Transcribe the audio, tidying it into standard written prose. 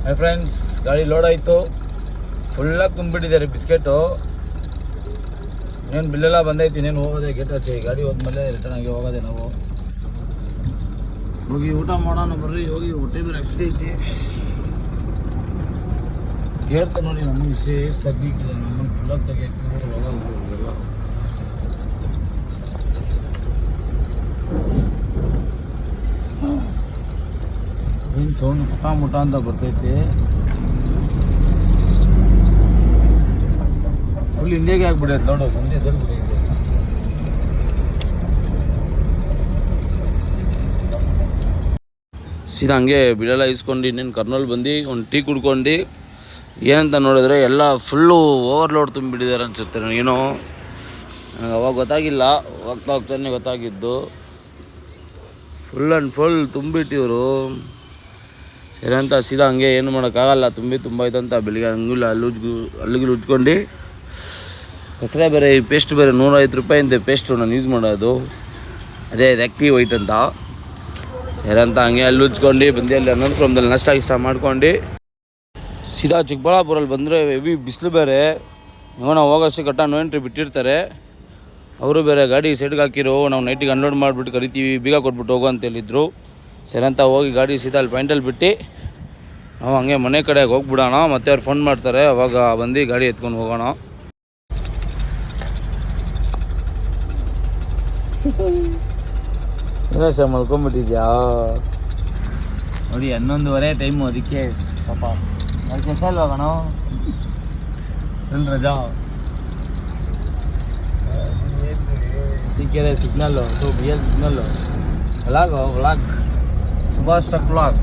My friends, ಗಾಡಿ load ಆಯಿತು. ಫುಲ್ಲಾಗಿ ತುಂಬಿಟ್ಟಿದ್ದಾರೆ biscuit. ಇನ್ನೇನು ಬಿಲ್ಲೆಲ್ಲ ಬಂದೈತಿ. ಇನ್ನೇನು ಹೋಗೋದೆ ಗೇಟ್ ಹಚ್ಚಿ. ಗಾಡಿ ಹೋದ್ಮೇಲೆ ರಿಟರ್ನ್ ಆಗಿ ಹೋಗೋದೆ ನಾವು. ಹೋಗಿ ಊಟ ಮಾಡೋಣ ಬರ್ರಿ. ಹೋಗಿ ಹೊಟ್ಟೆ ಬೇರೆ ಹಸಿ ಐತಿ. ಹೇಳ್ತಾ ನೋಡಿ, ನಮಗೆ ಇಷ್ಟೇ ತೆಗಿಕ್ಕಿಲ್ಲ. ನಮ್ಮನ್ನು ಫುಲ್ಲಾಗಿ ತೆಗಿಯಾಕ್ತಿದ್ರು. ಹೋಗೋಲ್ಲ ಏನು ಸೌಂಡ್ ಮುಟ ಅಂತ ಬರ್ತೈತಿ. ಫುಲ್ ಹಿಂದೆಗೆ ಆಗ್ಬಿಡೈತೆ ನೋಡು. ಮುಂದೆ ಎದುರ್ಬಿಡಿ. ಸೀದಾ ಹಂಗೆ ಬಿಳೆಲ್ಲ ಇಸ್ಕೊಂಡು ಇನ್ನೇನು ಕರ್ನೂಲ್ ಬಂದು ಒಂದು ಟೀ ಕುಡ್ಕೊಂಡು ಏನಂತ ನೋಡಿದ್ರೆ ಎಲ್ಲ ಫುಲ್ಲು ಓವರ್ಲೋಡ್ ತುಂಬಿಟ್ಟಿದ್ದಾರೆ ಅನಿಸುತ್ತೆ. ಏನೋ ನನಗೆ ಅವಾಗ ಗೊತ್ತಾಗಿಲ್ಲ, ಹೋಗ್ತಾ ಹೋಗ್ತಾನೆ ಗೊತ್ತಾಗಿದ್ದು. ಫುಲ್ ಆ್ಯಂಡ್ ಫುಲ್ ತುಂಬಿಟ್ಟಿವರು. ಸರಿ ಅಂತ ಸೀದಾ ಹಂಗೆ ಏನು ಮಾಡೋಕ್ಕಾಗಲ್ಲ. ತುಂಬ ಇದಂತ ಬೆಳಿಗ್ಗೆ ಹಂಗಿಲ್ಲ ಅಲ್ಲಿಗೆ ಉಜ್ಕೊಂಡು ಕಸರೆ ಬೇರೆ. ಈ ಪೇಸ್ಟ್ ಬೇರೆ 150 ರೂಪಾಯಿಂದ ಪೇಸ್ಟು ನಾನು ಯೂಸ್ ಮಾಡೋದು. ಅದೇ ಆ್ಯಕ್ಟಿವ್ ವೈಟ್ ಅಂತ. ಸರಿ ಅಂತ ಹಂಗೆ ಅಲ್ಲಿ ಉಜ್ಕೊಂಡು ಬಂದು ಅಲ್ಲಿ ಅನಂತಪುರದಲ್ಲಿ ನಾಷ್ಟ ಮಾಡ್ಕೊಂಡು ಸೀದಾ ಚಿಕ್ಕಬಳ್ಳಾಪುರಲ್ಲಿ ಬಂದರೆ ಹೆವಿ ಬಿಸಿಲು ಬೇರೆ. ನಾವು ಹೋಗೋಷ್ಟು ಕಟ್ಟ ನೋ ಎಂಟ್ರಿ ಬಿಟ್ಟಿರ್ತಾರೆ. ಅವರು ಬೇರೆ ಗಾಡಿ ಸೈಡ್ಗೆ ಹಾಕಿರೋ, ನಾವು ನೈಟಿಗೆ ಅನ್ಲೋಡ್ ಮಾಡಿಬಿಟ್ಟು ಕರಿತೀವಿ, ಬೀಗ ಕೊಟ್ಬಿಟ್ಟು ಹೋಗೋ ಅಂತ ಹೇಳಿದ್ರು. ಸರಿ ಅಂತ ಹೋಗಿ ಗಾಡಿ ಸೀದಾ ಅಲ್ಲಿ ಪಾಯಿಂಟಲ್ಲಿ ಬಿಟ್ಟು ನಾವು ಹಂಗೆ ಮನೆ ಕಡೆಗೆ ಹೋಗ್ಬಿಡೋಣ. ಮತ್ತೆ ಅವ್ರು ಫೋನ್ ಮಾಡ್ತಾರೆ, ಅವಾಗ ಬಂದು ಗಾಡಿ ಎತ್ಕೊಂಡು ಹೋಗೋಣ. ಏನೋ ಮಲ್ಕೊಂಬಿಟ್ಟಿದ್ಯಾ ನೋಡಿ. 11:30 ಟೈಮು. ಅದಕ್ಕೆ ಪಾಪ ನಾನು ಕೆಲಸ ಇಲ್ವಾಗಣ. ಎಲ್ಲಿ ರಜಾ? Signal BL signal. Vlog Subhash ಟಕ್ ವ್ಲಾಗ್.